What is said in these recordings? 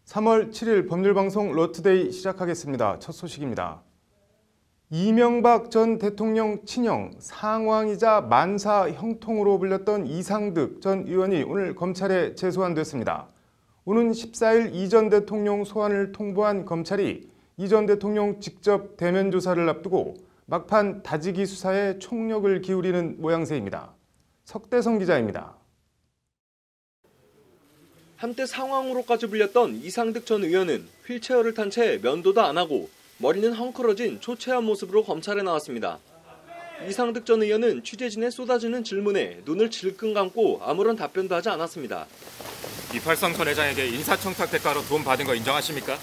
3월 7일 법률방송 러투데이 시작하겠습니다. 첫 소식입니다. 이명박 전 대통령 친형 상왕이자 만사 형통으로 불렸던 이상득 전 의원이 오늘 검찰에 재소환됐습니다. 오는 14일 이 전 대통령 소환을 통보한 검찰이 이 전 대통령 직접 대면 조사를 앞두고 막판 다지기 수사에 총력을 기울이는 모양새입니다. 석대성 기자입니다. 한때 상황으로까지 불렸던 이상득 전 의원은 휠체어를 탄 채 면도도 안 하고 머리는 헝클어진 초췌한 모습으로 검찰에 나왔습니다. 이상득 전 의원은 취재진의 쏟아지는 질문에 눈을 질끈 감고 아무런 답변도 하지 않았습니다. 이팔성 전 회장에게 인사청탁 대가로 돈 받은 거 인정하십니까?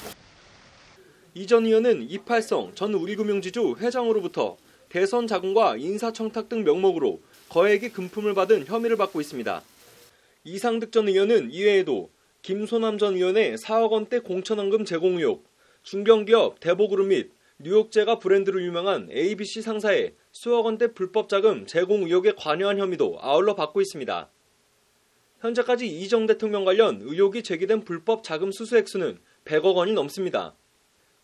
이 전 의원은 이팔성 전 우리금융지주 회장으로부터 대선 자금과 인사청탁 등 명목으로 거액의 금품을 받은 혐의를 받고 있습니다. 이상득 전 의원은 이외에도 김소남 전 의원의 4억 원대 공천원금 제공 의혹, 중견기업 대보그룹 및 뉴욕제가 브랜드로 유명한 ABC 상사의 수억 원대 불법 자금 제공 의혹에 관여한 혐의도 아울러 받고 있습니다. 현재까지 이 전 대통령 관련 의혹이 제기된 불법 자금 수수 액수는 100억 원이 넘습니다.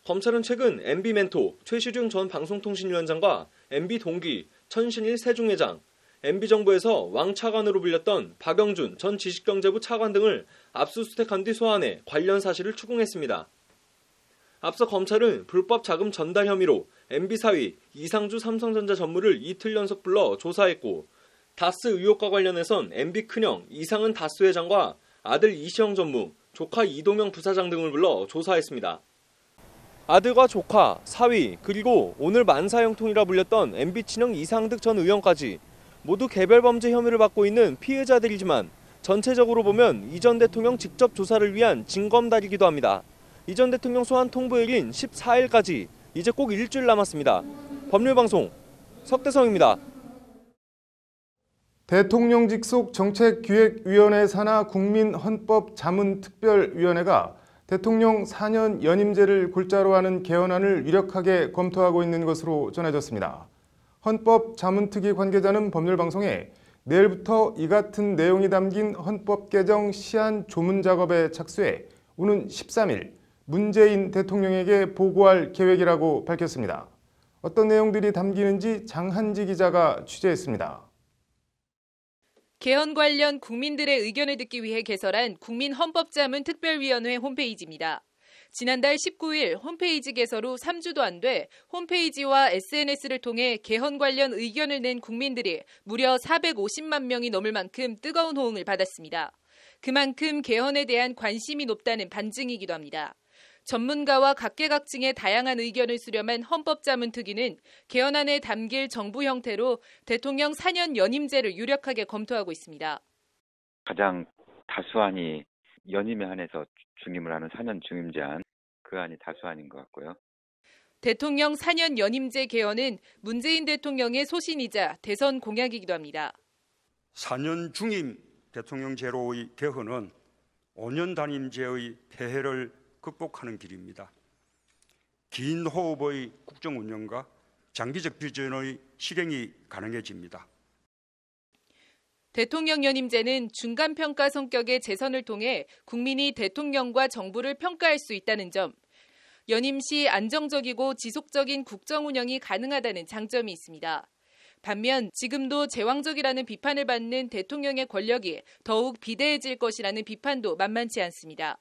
검찰은 최근 MB멘토 최시중 전 방송통신위원장과 MB 동기 천신일 세종회장, MB정부에서 왕차관으로 불렸던 박영준 전 지식경제부 차관 등을 압수수색한 뒤 소환해 관련 사실을 추궁했습니다. 앞서 검찰은 불법 자금 전달 혐의로 MB 사위 이상주 삼성전자 전무를 이틀 연속 불러 조사했고, 다스 의혹과 관련해선 MB 큰형 이상은 다스 회장과 아들 이시영 전무, 조카 이동영 부사장 등을 불러 조사했습니다. 아들과 조카, 사위, 그리고 오늘 만사형통이라 불렸던 MB 친형 이상득 전 의원까지 모두 개별 범죄 혐의를 받고 있는 피해자들이지만 전체적으로 보면 이 전 대통령 직접 조사를 위한 징검다리이기도 합니다. 이 전 대통령 소환 통보일인 14일까지 이제 꼭 일주일 남았습니다. 법률방송 석대성입니다. 대통령직 속 정책기획위원회 산하 국민헌법자문특별위원회가 대통령 4년 연임제를 골자로 하는 개헌안을 유력하게 검토하고 있는 것으로 전해졌습니다. 헌법자문특위 관계자는 법률방송에 내일부터 이 같은 내용이 담긴 헌법 개정 시안 조문 작업에 착수해 오는 13일 문재인 대통령에게 보고할 계획이라고 밝혔습니다. 어떤 내용들이 담기는지 장한지 기자가 취재했습니다. 개헌 관련 국민들의 의견을 듣기 위해 개설한 국민헌법자문특별위원회 홈페이지입니다. 지난달 19일 홈페이지 개설 후 3주도 안 돼 홈페이지와 SNS를 통해 개헌 관련 의견을 낸 국민들이 무려 450만 명이 넘을 만큼 뜨거운 호응을 받았습니다. 그만큼 개헌에 대한 관심이 높다는 반증이기도 합니다. 전문가와 각계각층의 다양한 의견을 수렴한 헌법자문특위는 개헌안에 담길 정부 형태로 대통령 4년 연임제를 유력하게 검토하고 있습니다. 가장 다수안이 연임에 한해서 중임을 하는 4년 중임제안, 그 안이 다수안인 것 같고요. 대통령 4년 연임제 개헌은 문재인 대통령의 소신이자 대선 공약이기도 합니다. 4년 중임 대통령제로의 개헌은 5년 단임제의 폐해를 극복하는 길입니다. 긴 호흡의 국정 운영과 장기적 비전의 실행이 가능해집니다. 대통령 연임제는 중간평가 성격의 재선을 통해 국민이 대통령과 정부를 평가할 수 있다는 점, 연임 시 안정적이고 지속적인 국정 운영이 가능하다는 장점이 있습니다. 반면 지금도 제왕적이라는 비판을 받는 대통령의 권력이 더욱 비대해질 것이라는 비판도 만만치 않습니다.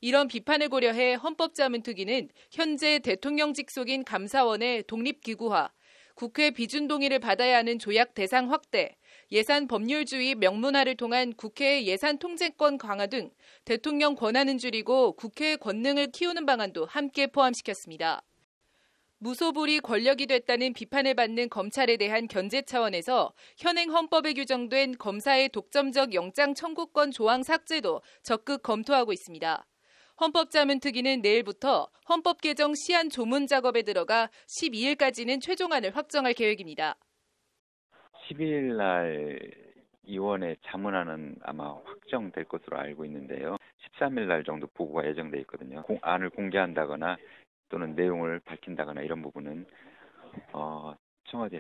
이런 비판을 고려해 헌법자문특위는 현재 대통령 직속인 감사원의 독립기구화, 국회 비준 동의를 받아야 하는 조약 대상 확대, 예산 법률주의 명문화를 통한 국회의 예산 통제권 강화 등 대통령 권한은 줄이고 국회의 권능을 키우는 방안도 함께 포함시켰습니다. 무소불위 권력이 됐다는 비판을 받는 검찰에 대한 견제 차원에서 현행 헌법에 규정된 검사의 독점적 영장 청구권 조항 삭제도 적극 검토하고 있습니다. 헌법자문특위는 내일부터 헌법 개정 시안 조문 작업에 들어가 12일까지는 최종안을 확정할 계획입니다. 12일 날 의원의 자문안은 아마 확정될 것으로 알고 있는데요. 13일 날 정도 보고가 예정돼 있거든요. 안을 공개한다거나 또는 내용을 밝힌다거나 이런 부분은 청와대에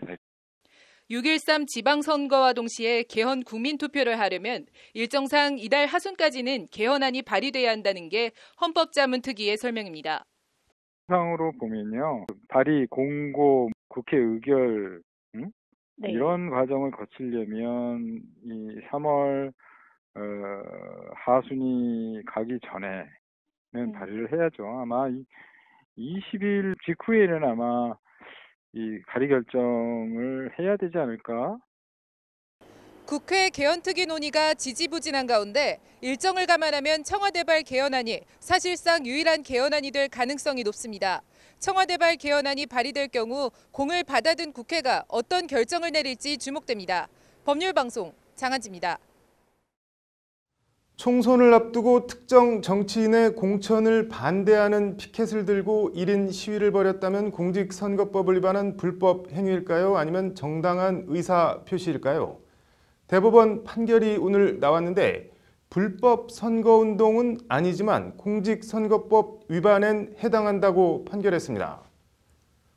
6.13 지방선거와 동시에 개헌 국민투표를 하려면 일정상 이달 하순까지는 개헌안이 발의돼야 한다는 게 헌법자문특위의 설명입니다. 상으로 보면요, 발의, 공고, 국회 의결 네. 이런 과정을 거치려면 이 3월 하순이 가기 전에는 발의를 해야죠. 아마 이 20일 직후에는 아마 이 발의 결정을 해야 되지 않을까? 국회 개헌특위 논의가 지지부진한 가운데 일정을 감안하면 청와대발 개헌안이 사실상 유일한 개헌안이 될 가능성이 높습니다. 청와대발 개헌안이 발의될 경우 공을 받아든 국회가 어떤 결정을 내릴지 주목됩니다. 법률방송 장한지입니다. 총선을 앞두고 특정 정치인의 공천을 반대하는 피켓을 들고 1인 시위를 벌였다면 공직선거법을 위반한 불법 행위일까요? 아니면 정당한 의사 표시일까요? 대법원 판결이 오늘 나왔는데 불법 선거운동은 아니지만 공직선거법 위반엔 해당한다고 판결했습니다.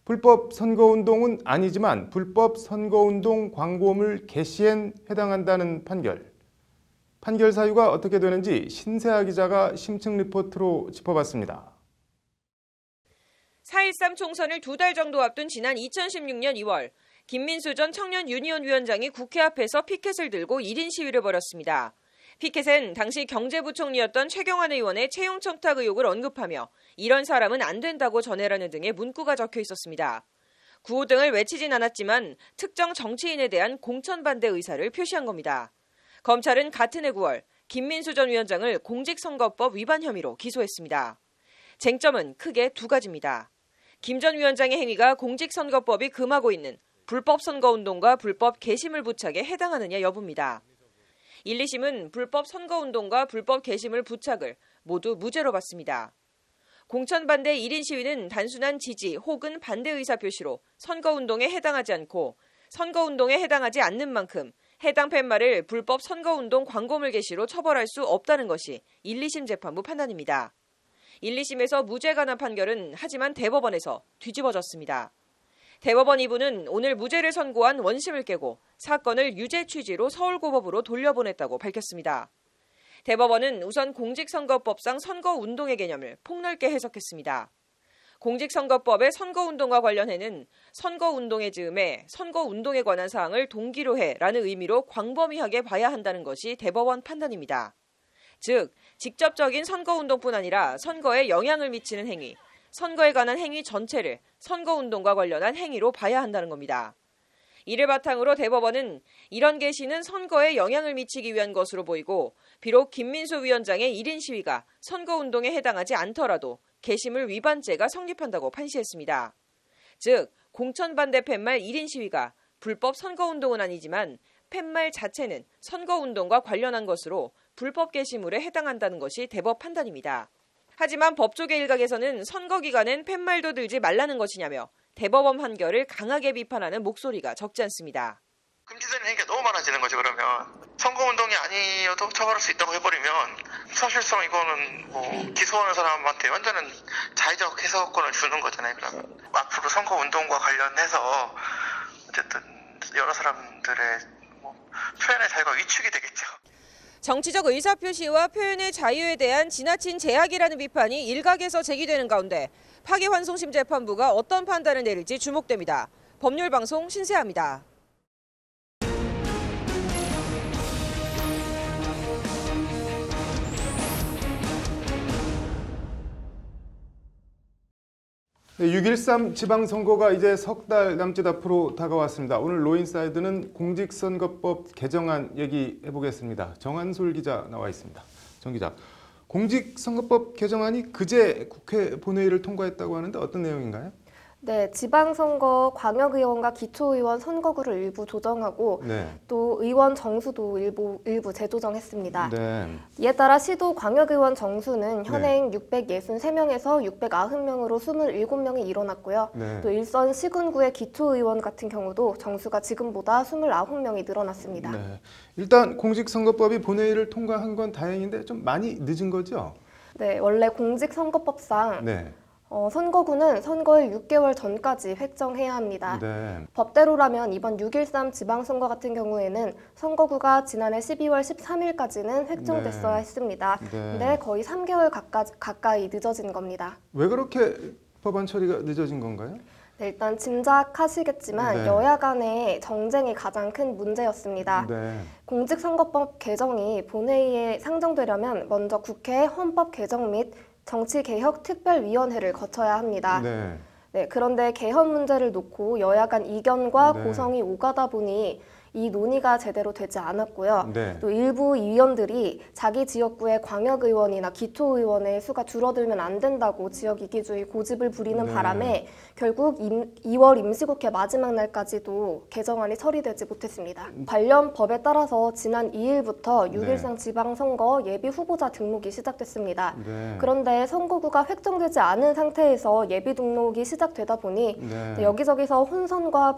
불법 선거운동은 아니지만 불법 선거운동 광고물 게시엔 해당한다는 판결. 판결 사유가 어떻게 되는지 신세아 기자가 심층 리포트로 짚어봤습니다. 4.13 총선을 2달 정도 앞둔 지난 2016년 2월 김민수 전 청년 유니온 위원장이 국회 앞에서 피켓을 들고 1인 시위를 벌였습니다. 피켓엔 당시 경제부총리였던 최경환 의원의 채용 청탁 의혹을 언급하며 이런 사람은 안 된다고 전해라는 등의 문구가 적혀 있었습니다. 구호 등을 외치진 않았지만 특정 정치인에 대한 공천 반대 의사를 표시한 겁니다. 검찰은 같은 해 9월 김민수 전 위원장을 공직선거법 위반 혐의로 기소했습니다. 쟁점은 크게 두 가지입니다. 김 전 위원장의 행위가 공직선거법이 금하고 있는 불법 선거운동과 불법 게시물 부착에 해당하느냐 여부입니다. 1, 2심은 불법 선거운동과 불법 게시물 부착을 모두 무죄로 봤습니다. 공천 반대 1인 시위는 단순한 지지 혹은 반대 의사 표시로 선거운동에 해당하지 않고 선거운동에 해당하지 않는 만큼 해당 팻말을 불법 선거운동 광고물 게시로 처벌할 수 없다는 것이 1, 2심 재판부 판단입니다. 1, 2심에서 무죄가 난 판결은 하지만 대법원에서 뒤집어졌습니다. 대법원 2부는 오늘 무죄를 선고한 원심을 깨고 사건을 유죄 취지로 서울고법으로 돌려보냈다고 밝혔습니다. 대법원은 우선 공직선거법상 선거운동의 개념을 폭넓게 해석했습니다. 공직선거법의 선거운동과 관련해는 선거운동의 즈음에 선거운동에 관한 사항을 동기로 해라는 의미로 광범위하게 봐야 한다는 것이 대법원 판단입니다. 즉, 직접적인 선거운동뿐 아니라 선거에 영향을 미치는 행위, 선거에 관한 행위 전체를 선거운동과 관련한 행위로 봐야 한다는 겁니다. 이를 바탕으로 대법원은 이런 게시는 선거에 영향을 미치기 위한 것으로 보이고 비록 김민수 위원장의 1인 시위가 선거운동에 해당하지 않더라도 게시물 위반죄가 성립한다고 판시했습니다. 즉, 공천반대 팻말 1인 시위가 불법 선거운동은 아니지만 팻말 자체는 선거운동과 관련한 것으로 불법 게시물에 해당한다는 것이 대법 판단입니다. 하지만 법조계 일각에서는 선거 기간엔 팻말도 들지 말라는 것이냐며 대법원 판결을 강하게 비판하는 목소리가 적지 않습니다. 금지되는 행위가 너무 많아지는 거죠. 그러면 선거운동이 아니어도 처벌할 수 있다고 해버리면 사실상 이거는 뭐 기소하는 사람한테 완전한 자의적 해석권을 주는 거잖아요. 그러면 앞으로 선거운동과 관련해서 어쨌든 여러 사람들의 표현의 자유가 위축이 되겠죠. 정치적 의사표시와 표현의 자유에 대한 지나친 제약이라는 비판이 일각에서 제기되는 가운데 파기환송심 재판부가 어떤 판단을 내릴지 주목됩니다. 법률방송 신세아입니다. 네, 6.13 지방선거가 이제 석 달 남짓 앞으로 다가왔습니다. 오늘 로인사이드는 공직선거법 개정안 얘기해보겠습니다. 정한솔 기자 나와 있습니다. 정 기자, 공직선거법 개정안이 그제 국회 본회의를 통과했다고 하는데 어떤 내용인가요? 네, 지방선거 광역의원과 기초의원 선거구를 일부 조정하고 또 의원 정수도 일부 재조정했습니다. 이에 따라 시도 광역의원 정수는 현행 663명에서 690명으로 27명이 일어났고요. 또 일선 시군구의 기초의원 같은 경우도 정수가 지금보다 29명이 늘어났습니다. 일단 공직선거법이 본회의를 통과한 건 다행인데 좀 많이 늦은 거죠? 네, 원래 공직선거법상 선거구는 선거일 6개월 전까지 획정해야 합니다. 네. 법대로라면 이번 6.13 지방선거 같은 경우에는 선거구가 지난해 12월 13일까지는 획정됐어야 네. 했습니다. 네. 근데 거의 3개월 가까이 늦어진 겁니다. 왜 그렇게 법안 처리가 늦어진 건가요? 네, 일단 짐작하시겠지만 네. 여야 간의 정쟁이 가장 큰 문제였습니다. 네. 공직선거법 개정이 본회의에 상정되려면 먼저 국회 헌법 개정 및 정치개혁특별위원회를 거쳐야 합니다. 네. 네, 그런데 개헌 문제를 놓고 여야 간 이견과 네. 고성이 오가다 보니 이 논의가 제대로 되지 않았고요. 네. 또 일부 의원들이 자기 지역구의 광역의원이나 기초의원의 수가 줄어들면 안 된다고 지역 이기주의 고집을 부리는 네. 바람에 결국 2월 임시국회 마지막 날까지도 개정안이 처리되지 못했습니다. 관련 법에 따라서 지난 2일부터 6.13 지방선거 예비 후보자 등록이 시작됐습니다. 네. 그런데 선거구가 획정되지 않은 상태에서 예비 등록이 시작되다 보니 네. 여기저기서 혼선과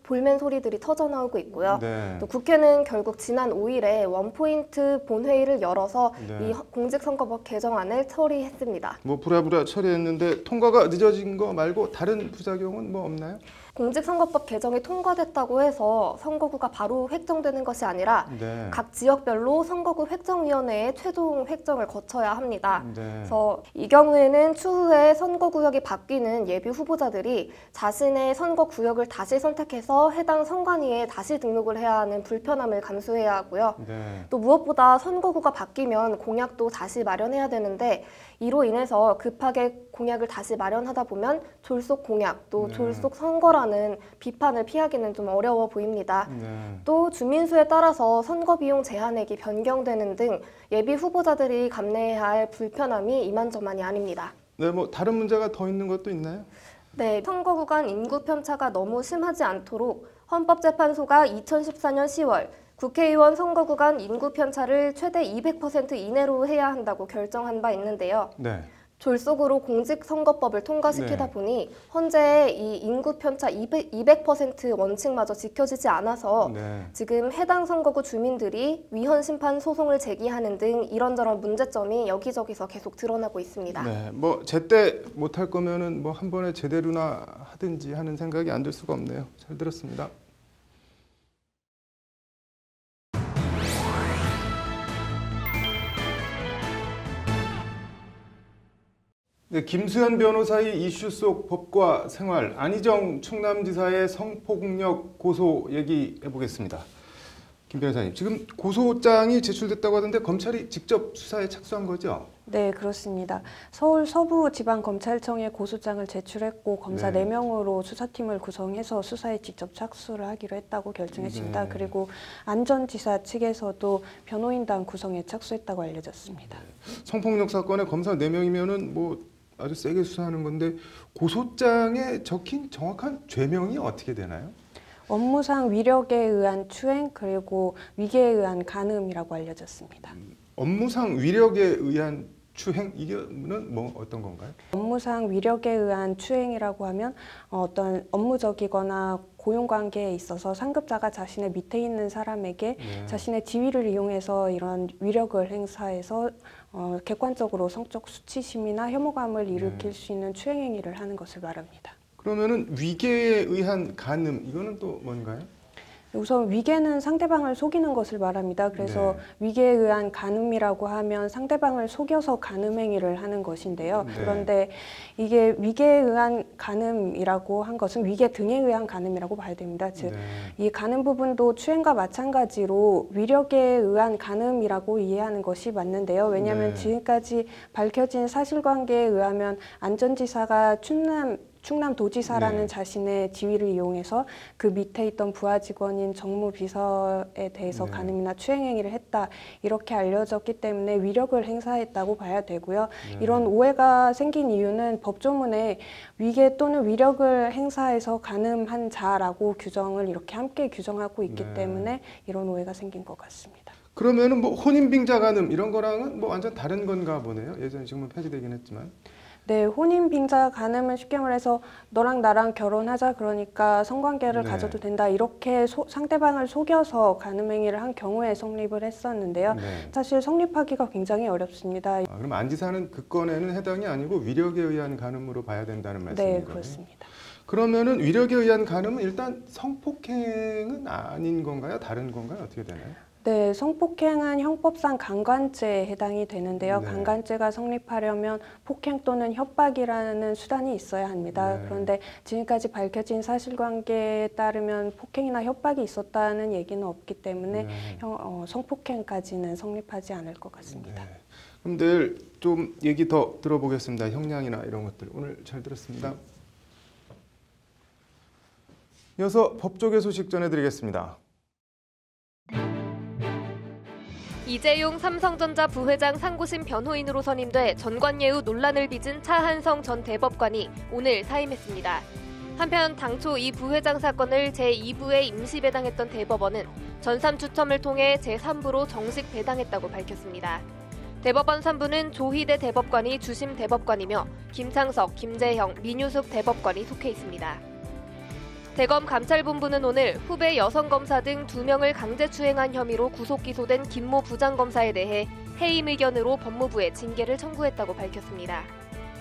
볼멘 소리들이 터져나오고 있고요. 네. 또 국회는 결국 지난 5일에 원포인트 본회의를 열어서 네. 이 공직선거법 개정안을 처리했습니다. 뭐 부랴부랴 처리했는데 통과가 늦어진 거 말고 다른 부작용은 뭐 없나요? 공직선거법 개정이 통과됐다고 해서 선거구가 바로 획정되는 것이 아니라 네. 각 지역별로 선거구 획정위원회의 최종 획정을 거쳐야 합니다. 네. 그래서 이 경우에는 추후에 선거구역이 바뀌는 예비 후보자들이 자신의 선거구역을 다시 선택해서 해당 선관위에 다시 등록을 해야 하는 불편함을 감수해야 하고요. 네. 또 무엇보다 선거구가 바뀌면 공약도 다시 마련해야 되는데 이로 인해서 급하게 공약을 다시 마련하다 보면 졸속 공약, 또 네. 졸속 선거라는 비판을 피하기는 좀 어려워 보입니다. 네. 또 주민수에 따라서 선거 비용 제한액이 변경되는 등 예비 후보자들이 감내해야 할 불편함이 이만저만이 아닙니다. 네, 뭐 다른 문제가 더 있는 것도 있나요? 네, 선거 구간 인구 편차가 너무 심하지 않도록 헌법재판소가 2014년 10월 국회의원 선거 구간 인구 편차를 최대 200% 이내로 해야 한다고 결정한 바 있는데요. 네. 졸속으로 공직선거법을 통과시키다 네. 보니 현재 이 인구 편차 200% 원칙마저 지켜지지 않아서 네. 지금 해당 선거구 주민들이 위헌 심판 소송을 제기하는 등 이런저런 문제점이 여기저기서 계속 드러나고 있습니다. 네. 뭐 제때 못할 거면은 뭐 한 번에 제대로나 하든지 하는 생각이 안 들 수가 없네요. 잘 들었습니다. 네, 김수현 변호사의 이슈 속 법과 생활, 안희정 충남지사의 성폭력 고소 얘기해 보겠습니다. 김 변호사님, 지금 고소장이 제출됐다고 하던데 검찰이 직접 수사에 착수한 거죠? 네, 그렇습니다. 서울 서부지방검찰청에 고소장을 제출했고 검사 네. 4명으로 수사팀을 구성해서 수사에 직접 착수를 하기로 했다고 결정했습니다. 네. 그리고 안전지사 측에서도 변호인단 구성에 착수했다고 알려졌습니다. 성폭력 사건의 검사 4명이면은 뭐 아주 세게 수사하는 건데 고소장에 적힌 정확한 죄명이 어떻게 되나요? 업무상 위력에 의한 추행 그리고 위계에 의한 간음이라고 알려졌습니다. 업무상 위력에 의한 추행 이거는 뭐 어떤 건가요? 업무상 위력에 의한 추행이라고 하면 어떤 업무적이거나 고용관계에 있어서 상급자가 자신의 밑에 있는 사람에게 네. 자신의 지위를 이용해서 이런 위력을 행사해서 객관적으로 성적 수치심이나 혐오감을 일으킬 수 있는 추행 행위를 하는 것을 말합니다. 그러면은 위계에 의한 간음 이거는 또 뭔가요? 우선 위계는 상대방을 속이는 것을 말합니다. 그래서 네. 위계에 의한 간음이라고 하면 상대방을 속여서 간음 행위를 하는 것인데요. 네. 그런데 이게 위계에 의한 간음이라고 한 것은 위계 등에 의한 간음이라고 봐야 됩니다. 즉, 네. 이 간음 부분도 추행과 마찬가지로 위력에 의한 간음이라고 이해하는 것이 맞는데요. 왜냐하면 네. 지금까지 밝혀진 사실관계에 의하면 안전지사가 충남도지사라는 네. 자신의 지위를 이용해서 그 밑에 있던 부하 직원인 정무비서에 대해서 네. 간음이나 추행행위를 했다 이렇게 알려졌기 때문에 위력을 행사했다고 봐야 되고요. 네. 이런 오해가 생긴 이유는 법조문에 위계 또는 위력을 행사해서 간음한 자라고 규정을 이렇게 함께 규정하고 있기 네. 때문에 이런 오해가 생긴 것 같습니다. 그러면은 뭐 혼인빙자 간음 이런 거랑은 뭐 완전 다른 건가 보네요. 예전에 지금은 폐지되긴 했지만. 네, 혼인 빙자 간음은 쉽게 말해서 너랑 나랑 결혼하자 그러니까 성관계를 네. 가져도 된다 이렇게 상대방을 속여서 간음 행위를 한 경우에 성립을 했었는데요. 네. 사실 성립하기가 굉장히 어렵습니다. 그럼 안지사는 그 건에는 해당이 아니고 위력에 의한 간음으로 봐야 된다는 말씀인가요? 네, 그렇습니다. 그러면은 위력에 의한 간음은 일단 성폭행은 아닌 건가요? 다른 건가요? 어떻게 되나요? 네, 성폭행은 형법상 강간죄에 해당이 되는데요. 네. 강간죄가 성립하려면 폭행 또는 협박이라는 수단이 있어야 합니다. 네. 그런데 지금까지 밝혀진 사실관계에 따르면 폭행이나 협박이 있었다는 얘기는 없기 때문에 네. 성폭행까지는 성립하지 않을 것 같습니다. 네. 그럼 내일 좀 얘기 더 들어보겠습니다. 형량이나 이런 것들 오늘 잘 들었습니다. 이어서 법조계 소식 전해드리겠습니다. 이재용 삼성전자 부회장 상고심 변호인으로 선임돼 전관예우 논란을 빚은 차한성 전 대법관이 오늘 사임했습니다. 한편 당초 이 부회장 사건을 제2부에 임시 배당했던 대법원은 전산 추첨을 통해 제3부로 정식 배당했다고 밝혔습니다. 대법원 3부는 조희대 대법관이 주심 대법관이며 김창석, 김재형, 민유숙 대법관이 속해 있습니다. 대검 감찰본부는 오늘 후배 여성검사 등 2명을 강제추행한 혐의로 구속 기소된 김모 부장검사에 대해 해임 의견으로 법무부에 징계를 청구했다고 밝혔습니다.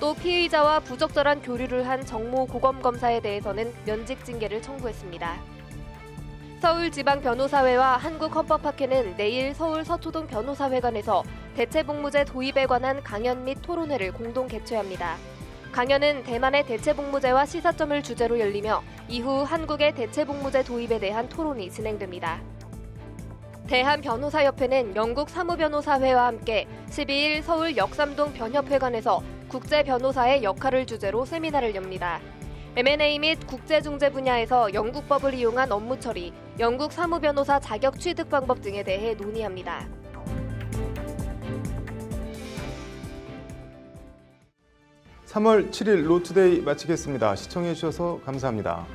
또 피의자와 부적절한 교류를 한 정모 고검검사에 대해서는 면직 징계를 청구했습니다. 서울지방변호사회와 한국헌법학회는 내일 서울 서초동 변호사회관에서 대체복무제 도입에 관한 강연 및 토론회를 공동 개최합니다. 강연은 대만의 대체복무제와 시사점을 주제로 열리며 이후 한국의 대체복무제 도입에 대한 토론이 진행됩니다. 대한변호사협회는 영국 사무변호사회와 함께 12일 서울 역삼동 변협회관에서 국제변호사의 역할을 주제로 세미나를 엽니다. M&A 및 국제중재 분야에서 영국법을 이용한 업무 처리, 영국 사무변호사 자격 취득 방법 등에 대해 논의합니다. (3월 7일) 로투데이 마치겠습니다. 시청해주셔서 감사합니다.